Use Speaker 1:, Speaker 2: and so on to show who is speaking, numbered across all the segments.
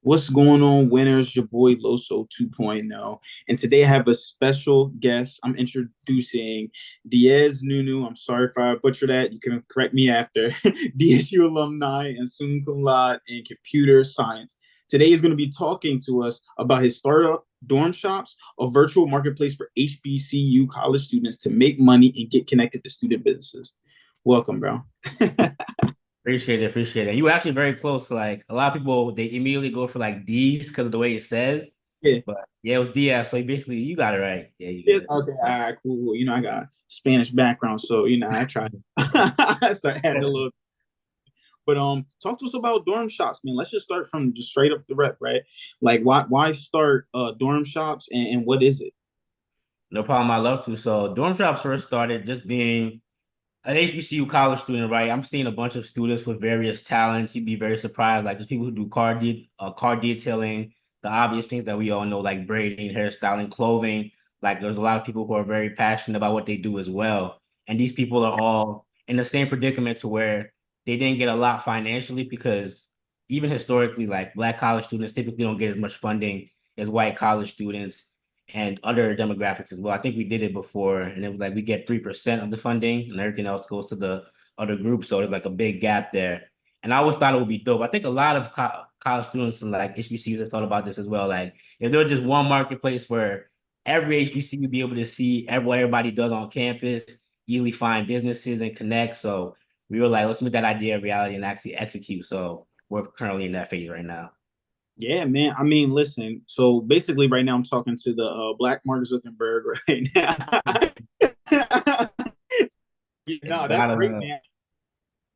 Speaker 1: What's going on, winners? Your boy Loso 2.0. And today I have a special guest. I'm introducing Deaz Nunoo. I'm sorry if I butcher that. You can correct me after. DSU alumni and summa cum laude in computer science. Today he's going to be talking to us about his startup, Dorm Shops, a virtual marketplace for HBCU college students to make money and get connected to student businesses. Welcome, bro.
Speaker 2: Appreciate it. You were actually very close. Like a lot of people, they immediately go for like D's because of the way it says.
Speaker 1: Yeah.
Speaker 2: But yeah, it was Diaz. So basically, you got it right. Yeah, you
Speaker 1: Yes.
Speaker 2: good.
Speaker 1: Okay. All right. Cool. I got Spanish background, so I tried. I started adding a little. But talk to us about dorm shops, man. Let's just start from just straight up the rep, right? Like, why start dorm shops, and what is it?
Speaker 2: No problem. I love to. So dorm shops first started just being an HBCU college student, right? I'm seeing a bunch of students with various talents. You'd be very surprised, like just people who do car detailing, the obvious things that we all know, like braiding, hairstyling, clothing. Like there's a lot of people who are very passionate about what they do as well. And these people are all in the same predicament to where they didn't get a lot financially because even historically, like Black college students typically don't get as much funding as white college students and other demographics as well. I think we did it before, and it was like we get 3% of the funding, and everything else goes to the other groups. So there's like a big gap there. And I always thought it would be dope. I think a lot of college students and like HBCUs have thought about this as well. Like if there was just one marketplace where every HBCU would be able to see what everybody does on campus, easily find businesses and connect. So we were like, let's make that idea a reality and actually execute. So we're currently in that phase right now.
Speaker 1: Yeah, man. I mean, listen. So basically, right now I'm talking to the Black Mark Zuckerberg right now.
Speaker 2: It's
Speaker 1: No, that's great,
Speaker 2: gotta
Speaker 1: man.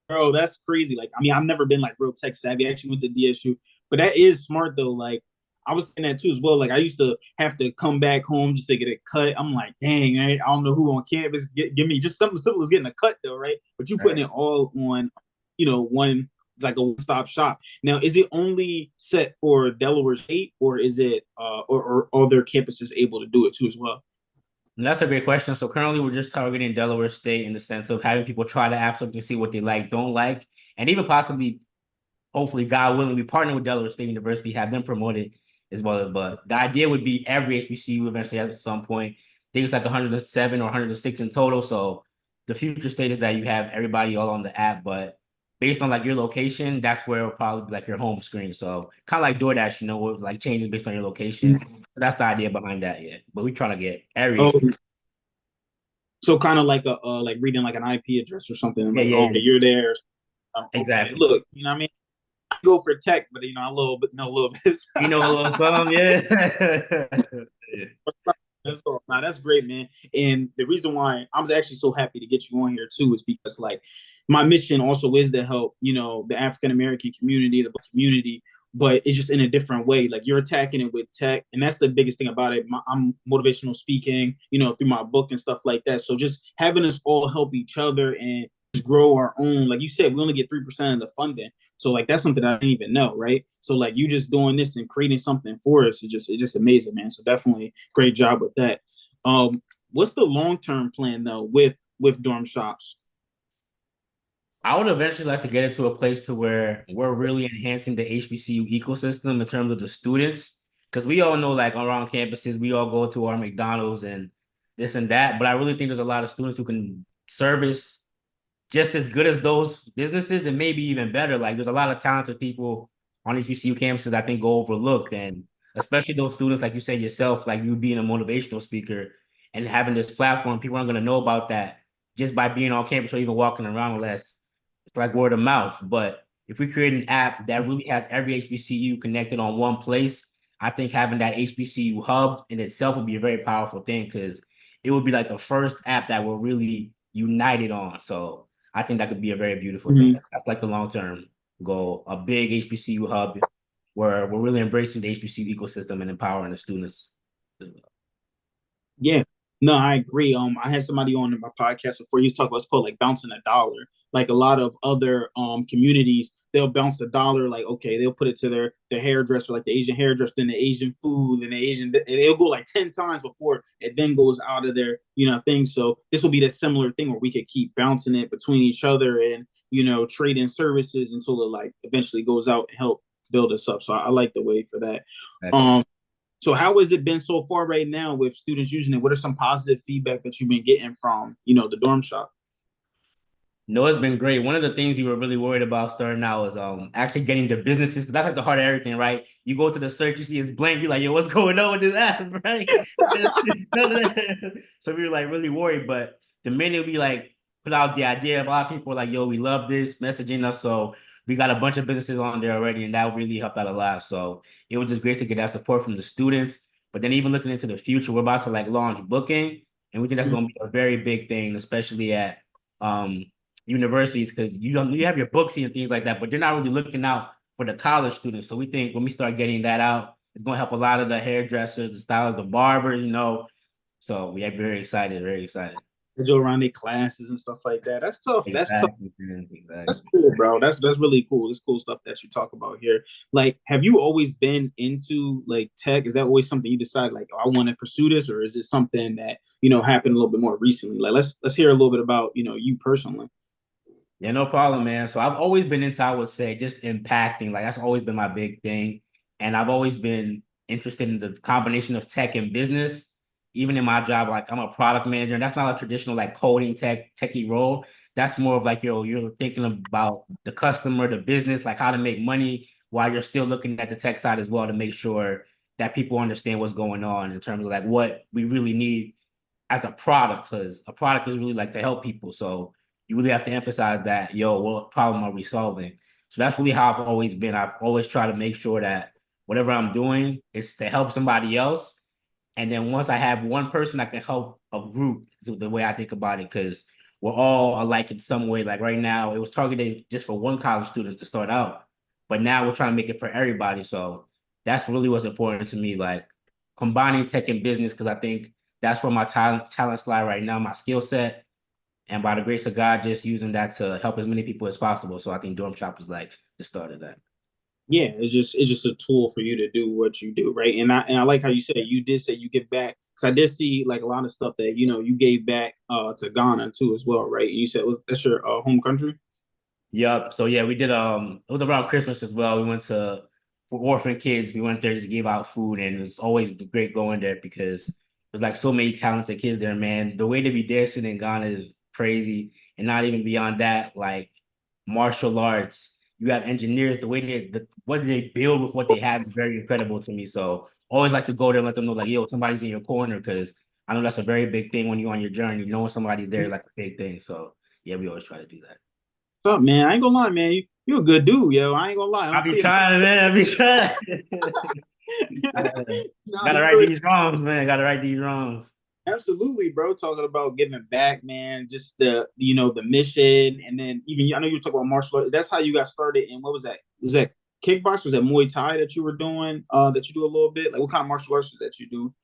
Speaker 1: Bro, that's crazy. Like, I mean, I've never been like real tech savvy. I actually went to DSU, but that is smart though. Like, I was saying that too as well. Like, I used to have to come back home just to get a cut. I'm like, dang, I don't know who on campus give me just something simple as getting a cut though, right? But you putting
Speaker 2: right.
Speaker 1: it all on, one like a one-stop shop. Now, is it only set for Delaware State, or is it or other campuses able to do it too as well?
Speaker 2: And that's a great question. So currently we're just targeting Delaware State in the sense of having people try the app so we can see what they like, don't like, and even possibly, hopefully, God willing, we partner with Delaware State University, have them promote it as well. But the idea would be every HBCU eventually at some point. I think it's like 107 or 106 in total. So the future state is that you have everybody all on the app, but based on like your location, that's where it'll probably be like your home screen. So kind of like DoorDash, where like changes based on your location. So that's the idea behind that, yeah. But we trying to get every
Speaker 1: Oh,
Speaker 2: HBCU.
Speaker 1: so kind of like a like reading like an IP address or something.
Speaker 2: Yeah,
Speaker 1: Like,
Speaker 2: yeah,
Speaker 1: okay,
Speaker 2: yeah.
Speaker 1: you're there. Okay,
Speaker 2: Exactly.
Speaker 1: look, you know what I mean? I go for tech, but a little bit, no, a little bit.
Speaker 2: You know a little something, yeah.
Speaker 1: That's all. Nah, that's great, man. And the reason why I was actually so happy to get you on here too is because like my mission also is to help, the African American community, the Black community, but it's just in a different way. Like you're attacking it with tech, and that's the biggest thing about it. I'm motivational speaking, through my book and stuff like that. So just having us all help each other and just grow our own. Like you said, we only get 3% of the funding, so like that's something I didn't even know, right? So like you just doing this and creating something for us it's just amazing, man. So definitely great job with that. What's the long term plan though with dorm shops?
Speaker 2: I would eventually like to get it to a place to where we're really enhancing the HBCU ecosystem in terms of the students. Because we all know, like around campuses, we all go to our McDonald's and this and that. But I really think there's a lot of students who can service just as good as those businesses and maybe even better. Like there's a lot of talented people on HBCU campuses I think go overlooked. And especially those students, like you said yourself, like you being a motivational speaker and having this platform, people aren't going to know about that just by being on campus or even walking around unless it's like word of mouth. But if we create an app that really has every HBCU connected on one place, I think having that HBCU hub in itself would be a very powerful thing because it would be like the first app that we're really united on. So I think that could be a very beautiful thing.
Speaker 1: Mm-hmm.
Speaker 2: That's like the long term goal, a big HBCU hub where we're really embracing the HBCU ecosystem and empowering the students.
Speaker 1: Yeah. No, I agree. I had somebody on my podcast before. He was talking about it's called like bouncing a dollar. Like a lot of other communities, they'll bounce a dollar. Like okay, they'll put it to their hairdresser, like the Asian hairdresser, then the Asian food, and the Asian. And it'll go like 10 times before it then goes out of their thing. So this will be the similar thing where we could keep bouncing it between each other and trading services until it like eventually goes out and help build us up. So I like the way for that.
Speaker 2: Exactly.
Speaker 1: Um, so how has it been so far right now with students using it? What are some positive feedback that you've been getting from, the dorm shop?
Speaker 2: No, it's been great. One of the things we were really worried about starting out was actually getting the businesses, because that's like the heart of everything, right? You go to the search, you see it's blank, you're like, yo, what's going on with this app, right? So we were like really worried, but the minute we like put out the idea, a lot of people were like, yo, we love this, messaging us. So we got a bunch of businesses on there already, and that really helped out a lot. So it was just great to get that support from the students. But then even looking into the future, we're about to like launch booking, and we think that's going to be a very big thing, especially at um universities, because you have your books and things like that, but they're not really looking out for the college students. So we think when we start getting that out, it's going to help a lot of the hairdressers, the stylists, the barbers. So we are very excited, very excited.
Speaker 1: Go around their classes and stuff like that. That's tough. That's tough.
Speaker 2: Exactly, man,
Speaker 1: That's
Speaker 2: exactly.
Speaker 1: cool, bro. That's really cool. It's cool stuff that you talk about here. Like, have you always been into like tech? Is that always something you decide like, oh, I want to pursue this, or is it something that happened a little bit more recently? Like, let's hear a little bit about you personally.
Speaker 2: Yeah, no problem, man. So I've always been into, I would say, just impacting. Like that's always been my big thing. And I've always been interested in the combination of tech and business. Even in my job, like I'm a product manager, and that's not a traditional like coding techie role. That's more of like, you're thinking about the customer, the business, like how to make money while you're still looking at the tech side as well to make sure that people understand what's going on in terms of like what we really need as a product, because a product is really like to help people. So you really have to emphasize that, yo, what problem are we solving? So that's really how I've always been. I've always tried to make sure that whatever I'm doing is to help somebody else. And then once I have one person, I can help a group, is the way I think about it, because we're all alike in some way. Like right now, it was targeted just for one college student to start out, but now we're trying to make it for everybody. So that's really what's important to me, like combining tech and business, because I think that's where my talents lie right now, my skill set. And by the grace of God, just using that to help as many people as possible. So I think Dorm Shop is like the start of that.
Speaker 1: Yeah, it's just a tool for you to do what you do, right? And I like how you said you did say you give back, because I did see like a lot of stuff that you gave back to Ghana too as well, right? You said that's your home country.
Speaker 2: Yep. So yeah, we did it was around Christmas as well. We went to for orphan kids. We went there, just gave out food, and it was always great going there because there's like so many talented kids there, man. The way they be dancing in Ghana is crazy. And not even beyond that, like martial arts. You have engineers, the way what they build with what they have is very incredible to me. So always like to go there and let them know, like, yo, somebody's in your corner, because I know that's a very big thing when you're on your journey. Knowing somebody's there is like a big thing. So yeah, we always try to do that.
Speaker 1: What's up, man? I ain't gonna lie, man. You a good dude, yo. I ain't gonna lie. I
Speaker 2: I
Speaker 1: don't
Speaker 2: be
Speaker 1: see it.
Speaker 2: trying, man. I be trying.
Speaker 1: Nah,
Speaker 2: Gotta
Speaker 1: you
Speaker 2: right
Speaker 1: really
Speaker 2: these wrongs, man. Gotta right these wrongs.
Speaker 1: absolutely, bro. Talking about giving back, man. Just the mission, and then even I know you were talking about martial arts. That's how you got started. And what was that? Was that kickbox? Was that Muay Thai that you were doing? That you do a little bit. Like, what kind of martial arts that you do?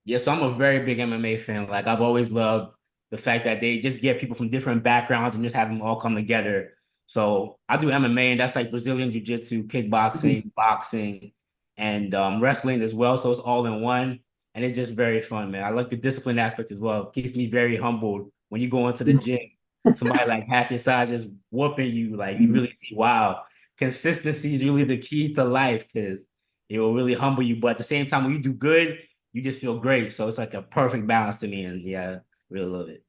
Speaker 2: Yeah, so I'm a very big MMA fan. Like I've always loved the fact that they just get people from different backgrounds and just have them all come together. So I do MMA, and that's like Brazilian jiu-jitsu, kickboxing, boxing, and wrestling as well. So it's all in one. And it's just very fun, man. I like the discipline aspect as well. It keeps me very humbled when you go into the gym. Somebody like half your size just whooping you, like you really see, wow, consistency is really the key to life, because it will really humble you. But at the same time, when you do good, you just feel great. So it's like a perfect balance to me. And yeah, really love it.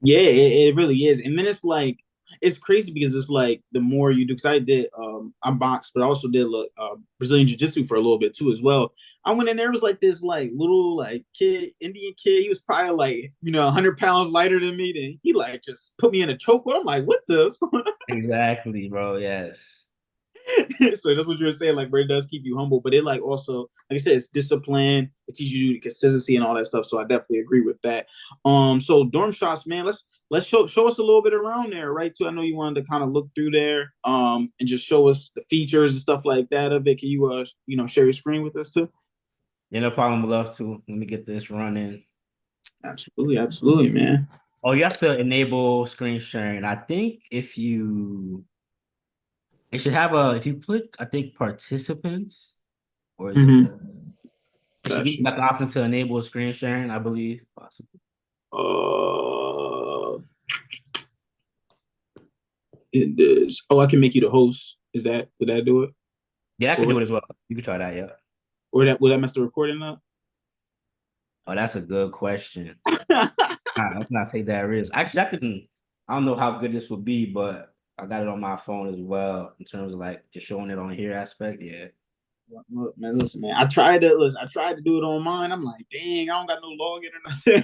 Speaker 1: Yeah, it really is. And then it's crazy because it's like the more you do, because I boxed, but I also did Brazilian Jiu Jitsu for a little bit too as well. I went in there, was like this like little like kid, Indian kid. He was probably like 100 pounds lighter than me. Then he like just put me in a chokehold. I'm like, what the? What's going on?
Speaker 2: Exactly, bro. Yes.
Speaker 1: So that's what you were saying, like where it does keep you humble, but it like also, like I said, it's discipline, it teaches you consistency and all that stuff. So I definitely agree with that. So dorm shots, man, let's show us a little bit around there, right? Too. I know you wanted to kind of look through there, and just show us the features and stuff like that of it. Can you share your screen with us too?
Speaker 2: Yeah, no problem. Would love to. Let me get this running.
Speaker 1: Absolutely, absolutely, man.
Speaker 2: Oh, you have to enable screen sharing. I think it should have if you click, I think participants, or is it,
Speaker 1: Mm-hmm.
Speaker 2: it should give you
Speaker 1: Gotcha.
Speaker 2: like the option to enable screen sharing, I believe. Possibly.
Speaker 1: Uh, it is. Oh, I can make you the host. Would that do it?
Speaker 2: Yeah, I could
Speaker 1: or
Speaker 2: do it as well. You could try that, yeah.
Speaker 1: that would that mess the recording up?
Speaker 2: Oh, that's a good question. Let's not take that risk. Actually, I don't know how good this would be, but I got it on my phone as well in terms of like just showing it on here aspect. Yeah.
Speaker 1: Look, man, listen, man. I tried to do it on mine. I'm like, dang, I don't got no login or nothing.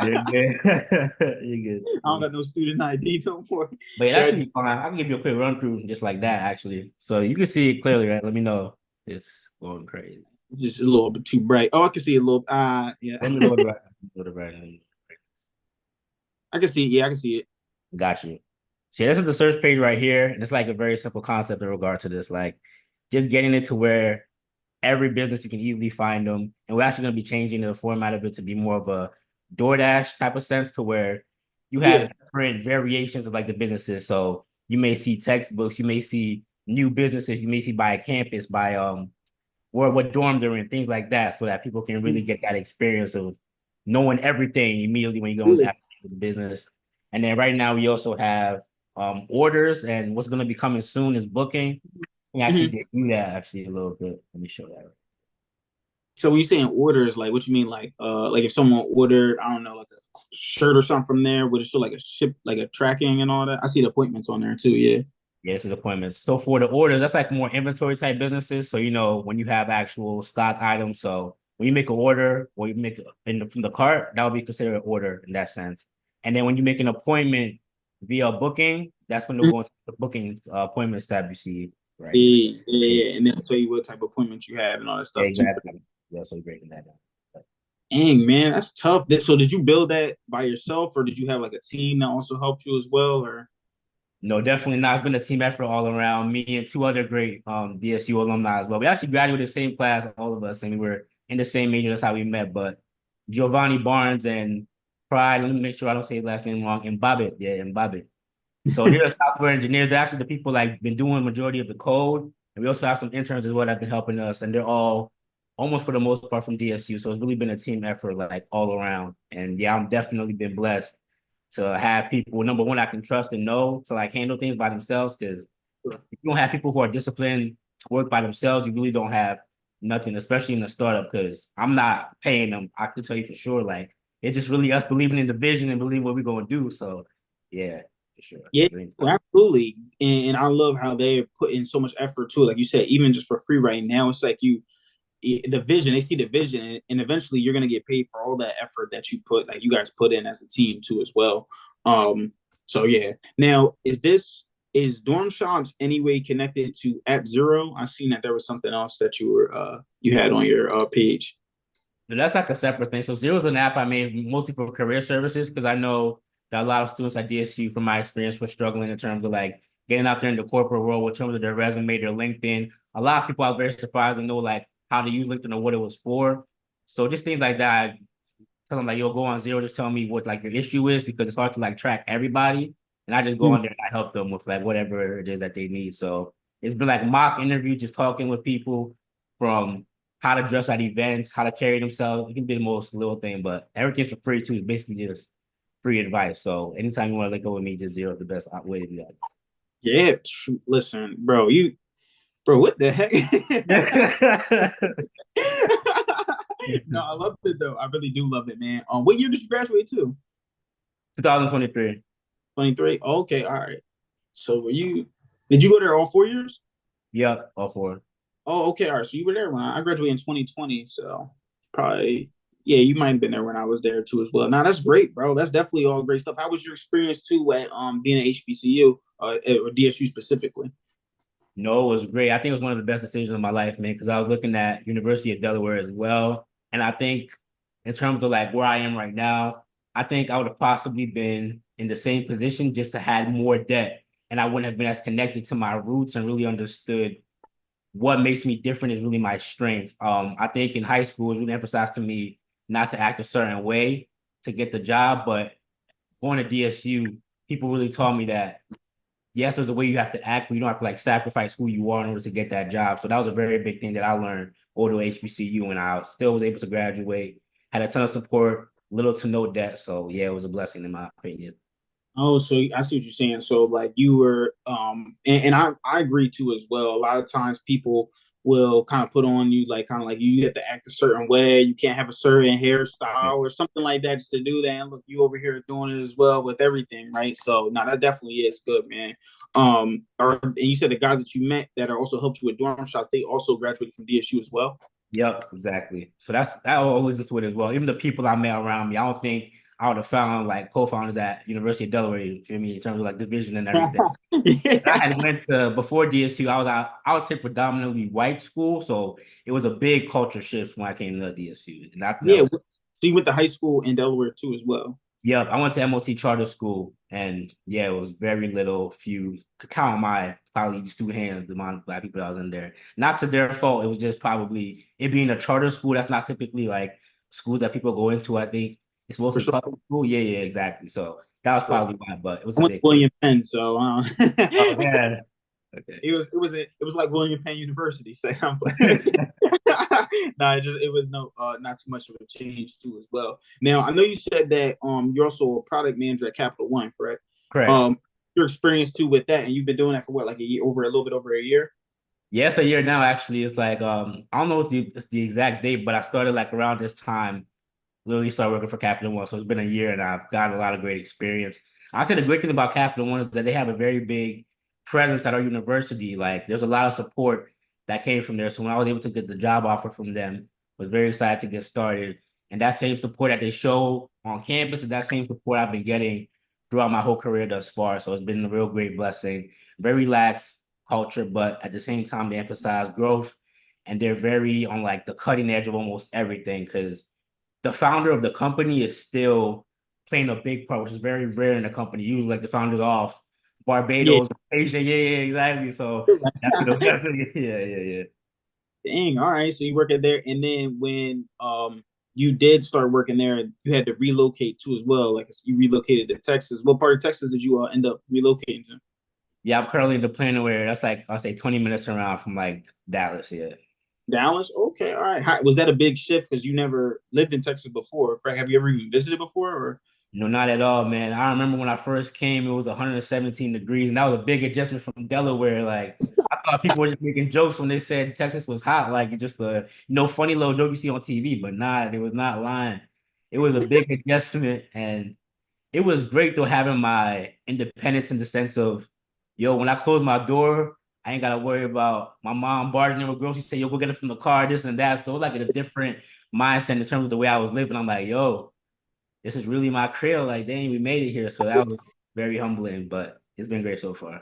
Speaker 2: You're good. You're good.
Speaker 1: I don't got no student ID no more.
Speaker 2: But it
Speaker 1: Yeah,
Speaker 2: actually be fine. I can give you a quick run through just like that, actually. So you can see it clearly, right? Let me know. It's going crazy.
Speaker 1: just a little bit too bright. Oh, I can see a little. Yeah,
Speaker 2: Let me load it right. Load it right.
Speaker 1: I can see. Yeah, I can see it.
Speaker 2: Got you. So this is the search page right here, and it's like a very simple concept in regard to this, like just getting it to where every business you can easily find them, and we're actually going to be changing the format of it to be more of a DoorDash type of sense, to where you
Speaker 1: Yeah.
Speaker 2: have different variations of like the businesses. So you may see textbooks, you may see new businesses, you may see by a campus, by or what dorm they're in, things like that, so that people can really get that experience of knowing everything immediately when you go into the business. And then right now we also have orders, and what's going to be coming soon is booking. We actually
Speaker 1: Mm-hmm.
Speaker 2: did do that actually a little bit. Let me show that.
Speaker 1: So when you saying orders, like what you mean, like if someone ordered, I don't know, like a shirt or something from there, would it show like a ship, like a tracking and all that? I see the appointments on there too. Yeah.
Speaker 2: Yeah, this is appointments. So for the orders, that's like more inventory type businesses. So when you have actual stock items. So when you make an order or you make it from the cart, that would be considered an order in that sense. And then when you make an appointment via booking, that's when they'll go into the booking appointments tab you see right here.
Speaker 1: Yeah, yeah, yeah. And then tell you what type of appointments you have and all that
Speaker 2: Yeah,
Speaker 1: stuff too.
Speaker 2: exactly. Yeah, so breaking that down.
Speaker 1: Dang, man, that's tough. So did you build that by yourself, or did you have like a team that also helped you as well? Or
Speaker 2: No, definitely not. It's been a team effort all around. Me and two other great DSU alumni as well. We actually graduated the same class, all of us, and we were in the same major. That's how we met. But Giovanni Barnes and Pride, let me make sure I don't say his last name wrong. Mbabe, yeah, Mbabe. So they're the software engineers. They're actually the people like been doing majority of the code. And we also have some interns as well that have been helping us. And they're all almost for the most part from DSU. So it's really been a team effort like all around. And yeah, I'm definitely been blessed to have people, number one, I can trust and know to like handle things by themselves. Because if you don't have people who are disciplined to work by themselves, you really don't have nothing, especially in a startup. Because I'm not paying them. I can tell you for sure. Like it's just really us believing in the vision and believing what we're gonna do. So yeah, for sure.
Speaker 1: yeah,
Speaker 2: Dreams.
Speaker 1: well, absolutely. And I love how they put in so much effort too. Like you said, even just for free right now, it's like the vision. They see the vision, and eventually you're gonna get paid for all that effort that you guys put in as a team too, as well. So yeah. Now, is Dorm Shops any way connected to App Zero? I seen that there was something else that you had on your page.
Speaker 2: But that's like a separate thing. So Zero is an app I made mostly for career services because I know that a lot of students at DSU, from my experience, were struggling in terms of like getting out there in the corporate world in terms of their resume, their LinkedIn. A lot of people are very surprised to know like how to use LinkedIn or what it was for. So just things like that, tell them like, yo, go on Zero, just tell me what like your issue is because it's hard to like track everybody. And I just go
Speaker 1: Mm.
Speaker 2: on there and I help them with like whatever it is that they need. So it's been like mock interview, just talking with people from how to dress at events, how to carry themselves. It can be the most little thing, but everything's for free too. It's basically just free advice. So anytime you want to let go with me, just Zero is the best way to do
Speaker 1: Yeah, listen, bro, what the heck?
Speaker 2: that.
Speaker 1: No, I love it though. I really do love it, man. What year did you graduate to?
Speaker 2: 2023.
Speaker 1: 23. Okay, all right. So did you go there all 4 years?
Speaker 2: Yep, all four.
Speaker 1: Oh, okay, all right. So you were there when I graduated in 2020. So probably, yeah, you might have been there when I was there too as well. Now that's great, bro. That's definitely all great stuff. How was your experience too at being at HBCU or DSU specifically?
Speaker 2: No, it was great. I think it was one of the best decisions of my life, man, because I was looking at University of Delaware as well. And I think in terms of like where I am right now, I think I would have possibly been in the same position just to had more debt. And I wouldn't have been as connected to my roots and really understood what makes me different is really my strength. I think in high school, it really emphasized to me not to act a certain way to get the job, but going to DSU, people really taught me that yes, there's a way you have to act, but you don't have to like sacrifice who you are in order to get that job. So that was a very big thing that I learned over to HBCU, and I still was able to graduate. Had a ton of support, little to no debt. So yeah, it was a blessing in my opinion.
Speaker 1: Oh, so I see what you're saying. So like you were, and I agree too as well. A lot of times people will kind of put on you like kind of like you have to act a certain way. You can't have a certain hairstyle or something like that just to do that. And look, you over here doing it as well with everything, right? So no, that definitely is good, man. And you said the guys that you met that are also helped you with dorm shop, they also graduated from DSU as well.
Speaker 2: Yep, exactly. So that always is with it as well. Even the people I met around me, I don't think I would have found like co-founders at University of Delaware, you feel me, in terms of like division and everything. I
Speaker 1: Yeah,
Speaker 2: had went to before DSU, I was out, I would say predominantly white school. So it was a big culture shift when I came to DSU. And I think that
Speaker 1: yeah.
Speaker 2: was,
Speaker 1: So you went to high school in Delaware too as well.
Speaker 2: yep, I went to MOT charter school and yeah, it was very little, few, could count on my probably just two hands, the amount of black people that was in there. Not to their fault, it was just probably it being a charter school. That's not typically like schools that people go into. I think it's
Speaker 1: For
Speaker 2: mostly
Speaker 1: sure.
Speaker 2: public school. Yeah, yeah, exactly. So that was probably why, but it was
Speaker 1: I
Speaker 2: a
Speaker 1: went to
Speaker 2: big change.
Speaker 1: William Penn, so
Speaker 2: Oh, yeah. Okay.
Speaker 1: it was like William Penn University. Say I'm no, it was no not too much of a change too as well. Now I know you said that you're also a product manager at Capital One, correct?
Speaker 2: Correct.
Speaker 1: Um, your experience too with that, and you've been doing that for what, like a year, over a little bit over a year.
Speaker 2: Yes, a year now actually. It's like I don't know it's the exact date, but I started like around this time literally started working for Capital One. So it's been a year and I've gotten a lot of great experience. I say the great thing about Capital One is that they have a very big presence at our university. Like there's a lot of support that came from there. So when I was able to get the job offer from them, I was very excited to get started. And that same support that they show on campus is that same support I've been getting throughout my whole career thus far. So it's been a real great blessing. Very relaxed culture, but at the same time they emphasize growth and they're very on like the cutting edge of almost everything because the founder of the company is still playing a big part, which is very rare in a company. Usually, like the founders off
Speaker 1: Yeah.
Speaker 2: Barbados, Asia. Yeah, yeah, exactly. So that's what yeah, yeah, yeah.
Speaker 1: Dang. All right. So you work at there, and then when you did start working there, you had to relocate too as well. Like you relocated to Texas. What part of Texas did you end up relocating to?
Speaker 2: Yeah, I'm currently in the Plano area. That's like I'll say 20 minutes around from like Dallas. Yeah.
Speaker 1: Dallas. Okay. All right. Was that a big shift because you never lived in Texas before? Correct? Have you ever even visited before? Or
Speaker 2: No, not at all, man. I remember when I first came, it was 117 degrees, and that was a big adjustment from Delaware. Like I thought people were just making jokes when they said Texas was hot, like just a funny little joke you see on TV, but nah, they was not lying. It was a big adjustment, and it was great though having my independence in the sense of, yo, when I close my door, I ain't gotta worry about my mom barging in with groceries, say, yo, go get it from the car, this and that. So it was like a different mindset in terms of the way I was living. I'm like, yo, this is really my crib. Like, dang, we made it here. So that was very humbling, but it's been great so far.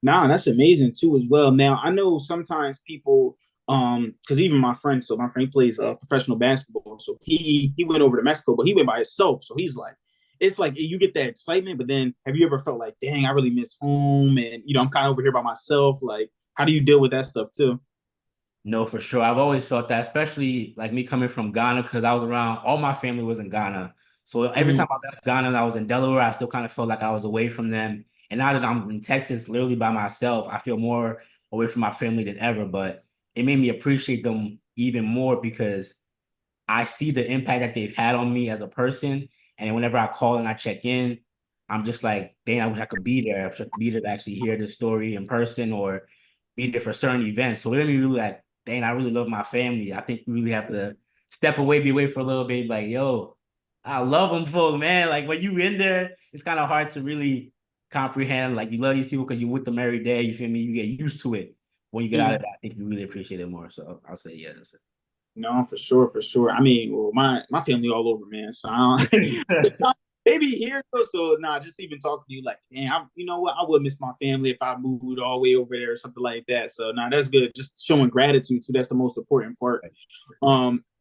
Speaker 1: nah, that's amazing too as well. Now I know sometimes people because even my friend, so my friend plays professional basketball, so he went over to Mexico, but he went by himself. So he's like, it's like you get that excitement, but then have you ever felt like, dang, I really miss home, and I'm kind of over here by myself. Like, how do you deal with that stuff too?
Speaker 2: No, for sure. I've always felt that, especially like me coming from Ghana, because I was around, all my family was in Ghana. So every
Speaker 1: Mm-hmm.
Speaker 2: time I left Ghana and I was in Delaware, I still kind of felt like I was away from them. And now that I'm in Texas, literally by myself, I feel more away from my family than ever. But it made me appreciate them even more because I see the impact that they've had on me as a person. And whenever I call and I check in, I'm just like, dang, I wish I could be there. I wish I could be there to actually hear the story in person or be there for certain events. So it made me really like, dang, I really love my family. I think we really have to step away, be away for a little bit. Like, yo, I love them full, man. Like when you in there, it's kind of hard to really comprehend. Like you love these people because you're with them every day. You feel me? You get used to it. When you get out of that, I think you really appreciate it more. So I'll say, yeah, that's
Speaker 1: No, for sure, for sure. I mean, well, my family all over, man. So
Speaker 2: it.
Speaker 1: maybe here though. So nah, just even talking to you, like, man, you know what? I would miss my family if I moved all the way over there or something like that. So nah, that's good. Just showing gratitude too. That's the most important part.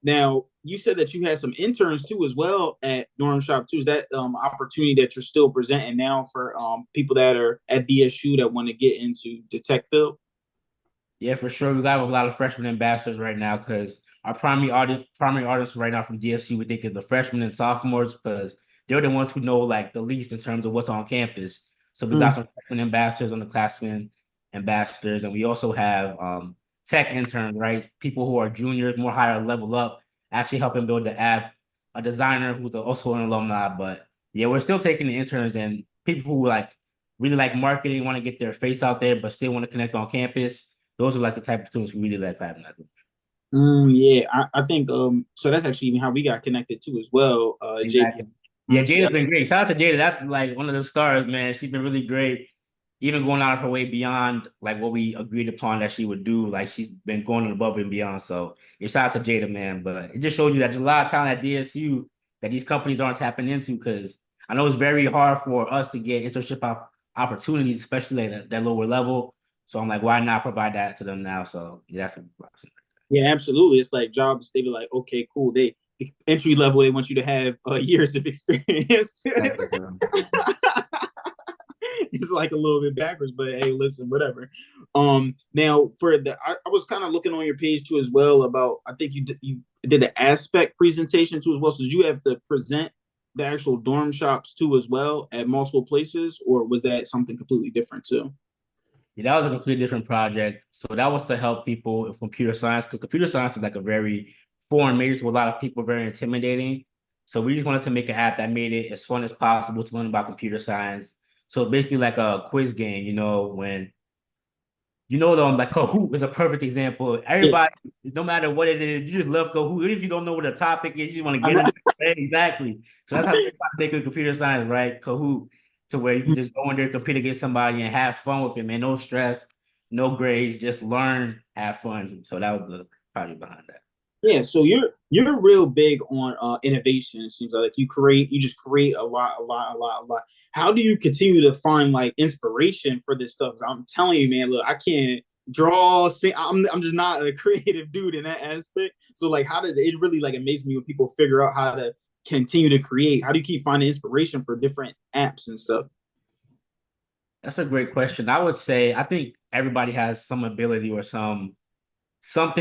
Speaker 1: Now you said that you had some interns too as well at Dorm Shop too. Is that opportunity that you're still presenting now for people that are at DSU that want to get into the tech field?
Speaker 2: Yeah, for sure. We got a lot of freshman ambassadors right now because our primary audience right now from DSU, we think is the freshmen and sophomores because they're the ones who know like the least in terms of what's on campus. So we got
Speaker 1: Mm.
Speaker 2: some freshman ambassadors on the classmen ambassadors, and we also have tech interns, right? People who are juniors, more higher level up, actually helping build the app. A designer who's also an alumni, but yeah, we're still taking the interns, and people who like really like marketing, want to get their face out there, but still want to connect on campus. Those are like the type of students we really like having. I think.
Speaker 1: Yeah, I think so that's actually even how we got connected too as well. JP.
Speaker 2: Exactly. Yeah,
Speaker 1: Yeah,
Speaker 2: Jada's been great. Shout out to Jada. That's like one of the stars, man. She's been really great, even going out of her way beyond like what we agreed upon that she would do. Like she's been going above and beyond. So yeah, shout out to Jada, man. But it just shows you that there's a lot of talent at DSU that these companies aren't tapping into because I know it's very hard for us to get internship opportunities, especially at that lower level. So I'm like, why not provide that to them now? So yeah, that's a
Speaker 1: yeah, absolutely. It's like jobs. They be like, okay, cool. They entry level. They want you to have years of experience.
Speaker 2: exactly.
Speaker 1: It's like a little bit backwards, but hey, listen, whatever. Now for I was kind of looking on your page too as well about. I think you did an aspect presentation too as well. So did you have to present the actual dorm shops too as well at multiple places, or was that something completely different too?
Speaker 2: Yeah, that was a completely different project. So that was to help people with computer science because computer science is like a very foreign major to a lot of people, very intimidating. So we just wanted to make an app that made it as fun as possible to learn about computer science. So basically like a quiz game, when like Kahoot is a perfect example.
Speaker 1: Yeah,
Speaker 2: Everybody, no matter what it is, you just love Kahoot. Even if you don't know what the topic is, you just want to
Speaker 1: I
Speaker 2: get
Speaker 1: know.
Speaker 2: in there. Exactly. So that's how we make it computer science, right? Kahoot, to where you can just go in there, compete against somebody, and have fun with it, man. No stress, no grades, just learn, have fun. So that was the project behind that.
Speaker 1: Yeah, so you're real big on innovation. It seems like you just create a lot. How do you continue to find like inspiration for this stuff? I'm telling you, man, look, I can't draw, sing. I'm just not a creative dude in that aspect. So like, how did it really like amazes me when people figure out how to continue to create? How do you keep finding inspiration for different apps and stuff?
Speaker 2: That's a great question. I would say I think everybody has some ability or something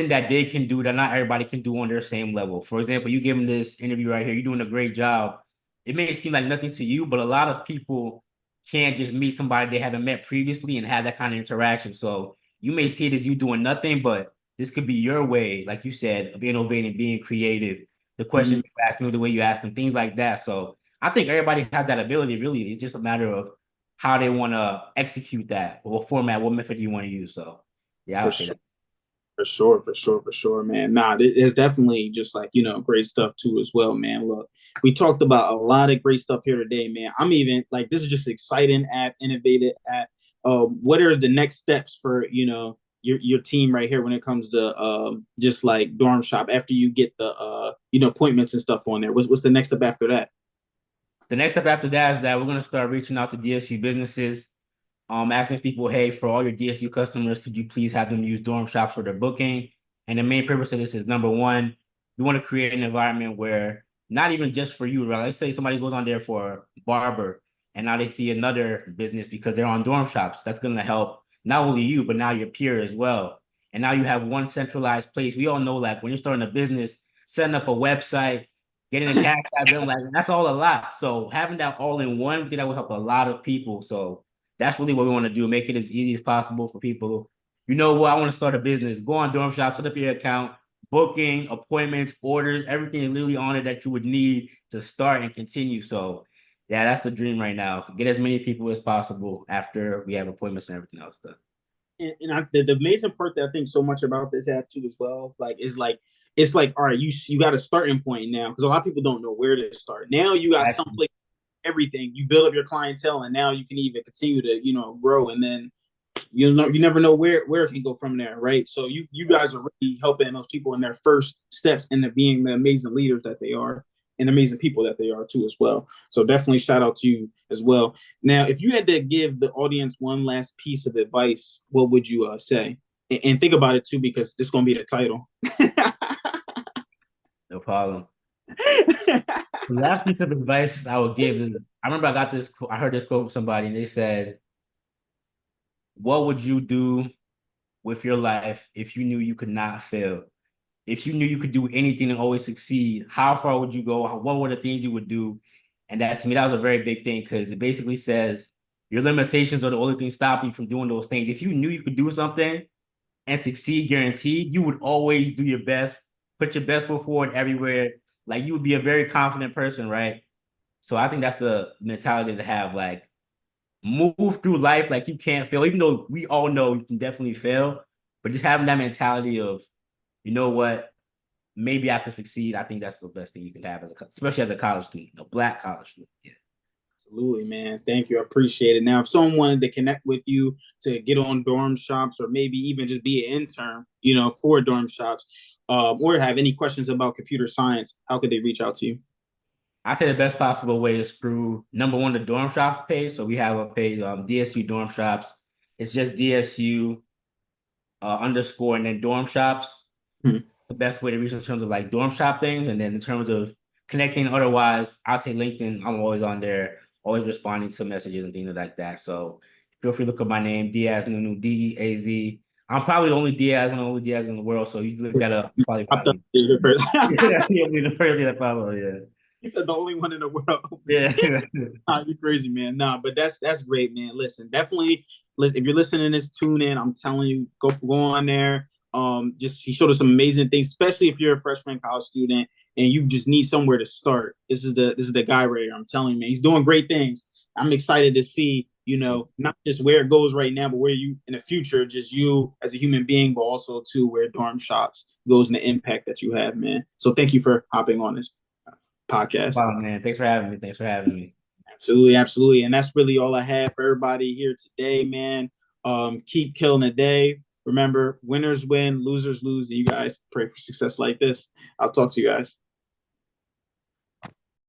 Speaker 2: that they can do that not everybody can do on their same level. For example, you give them this interview right here, you're doing a great job. It may seem like nothing to you, but a lot of people can't just meet somebody they haven't met previously and have that kind of interaction. So you may see it as you doing nothing, but this could be your way, like you said, of innovating, being creative, the
Speaker 1: Mm-hmm.
Speaker 2: questions you ask them, the way you ask them, things like that. So I think everybody has that ability, really. It's just a matter of how they want to execute that, what format, what method you want to use. So yeah, I
Speaker 1: For
Speaker 2: would say
Speaker 1: sure.
Speaker 2: that.
Speaker 1: For sure, man. Nah, it's definitely just like, great stuff too as well, man. Look, we talked about a lot of great stuff here today, man. I'm even like, this is just exciting app, innovative app. What are the next steps for, your team right here when it comes to just like dorm shop after you get the appointments and stuff on there? What's the next step after that?
Speaker 2: The next step after that is that we're going to start reaching out to DSU businesses, asking people, hey, for all your DSU customers, could you please have them use dorm shops for their booking? And the main purpose of this is number one, we want to create an environment where not even just for you, right? Let's say somebody goes on there for barber and now they see another business because they're on dorm shops. That's going to help not only you, but now your peer as well. And now you have one centralized place. We all know like when you're starting a business, setting up a website, getting a cash app, like that's all a lot. So having that all in one, I think that will help a lot of people. So that's really what we want to do. Make it as easy as possible for people. You know what? I want to start a business. Go on Dorm Shop, set up your account, booking, appointments, orders, everything is literally on it that you would need to start and continue. So, yeah, that's the dream right now. Get as many people as possible after we have appointments and everything else done.
Speaker 1: The amazing part that I think so much about this app too as well, like is like it's like all right, you got a starting point now because a lot of people don't know where to start. Now you got
Speaker 2: Actually,
Speaker 1: someplace everything. You build up your clientele, and now you can even continue to grow, and then you never know where it can go from there, right? So you guys are really helping those people in their first steps into being the amazing leaders that they are and amazing people that they are too as well. So definitely shout out to you as well. Now, if you had to give the audience one last piece of advice, what would you say? And think about it too, because this is gonna be the title.
Speaker 2: no problem. The last piece of advice I would give is I remember I heard this quote from somebody and they said, what would you do with your life if you knew you could not fail? If you knew you could do anything and always succeed, how far would you go? What were the things you would do? And that to me, that was a very big thing because it basically says your limitations are the only thing stopping you from doing those things. If you knew you could do something and succeed guaranteed, you would always do your best, put your best foot forward everywhere. Like you would be a very confident person, right? So I think that's the mentality to have. Like move through life like you can't fail, even though we all know you can definitely fail, but just having that mentality of, you know what, maybe I could succeed. I think that's the best thing you can have especially as a college student, a black college student. Yeah.
Speaker 1: Absolutely, man. Thank you. I appreciate it. Now, if someone wanted to connect with you to get on dorm shops or maybe even just be an intern, for dorm shops, or have any questions about computer science, how could they reach out to you?
Speaker 2: I say the best possible way is through number one, the dorm shops page. So we have a page, DSU dorm shops. It's just DSU underscore and then dorm shops.
Speaker 1: Hmm.
Speaker 2: The best way to reach in terms of like dorm shop things. And then in terms of connecting otherwise, I'll take LinkedIn. I'm always on there, always responding to messages and things like that. So feel free to look up my name, Deaz Nunoo, Deaz. I'm probably the only Diaz, one of the only Diaz in the world. So you look that up, probably
Speaker 1: Popped
Speaker 2: find
Speaker 1: up
Speaker 2: me.
Speaker 1: here first.
Speaker 2: Yeah, you'll be the first thing that pop up. Yeah.
Speaker 1: He said the only one in the world.
Speaker 2: Yeah.
Speaker 1: Nah, you crazy, man. Nah, but that's great, man. Listen, definitely. Listen, if you're listening to this, tune in. I'm telling you, go on there. Just he showed us some amazing things, especially if you're a freshman college student and you just need somewhere to start. This is the guy right here. I'm telling you, man. He's doing great things. I'm excited to see, not just where it goes right now, but where you in the future, just you as a human being, but also to where dorm shops goes and the impact that you have, man. So thank you for hopping on this podcast.
Speaker 2: Wow, man. Thanks for having me. Thanks for having me.
Speaker 1: Absolutely, absolutely. And that's really all I have for everybody here today, man. Keep killing the day. Remember, winners win, losers lose, and you guys pray for success like this. I'll talk to you guys.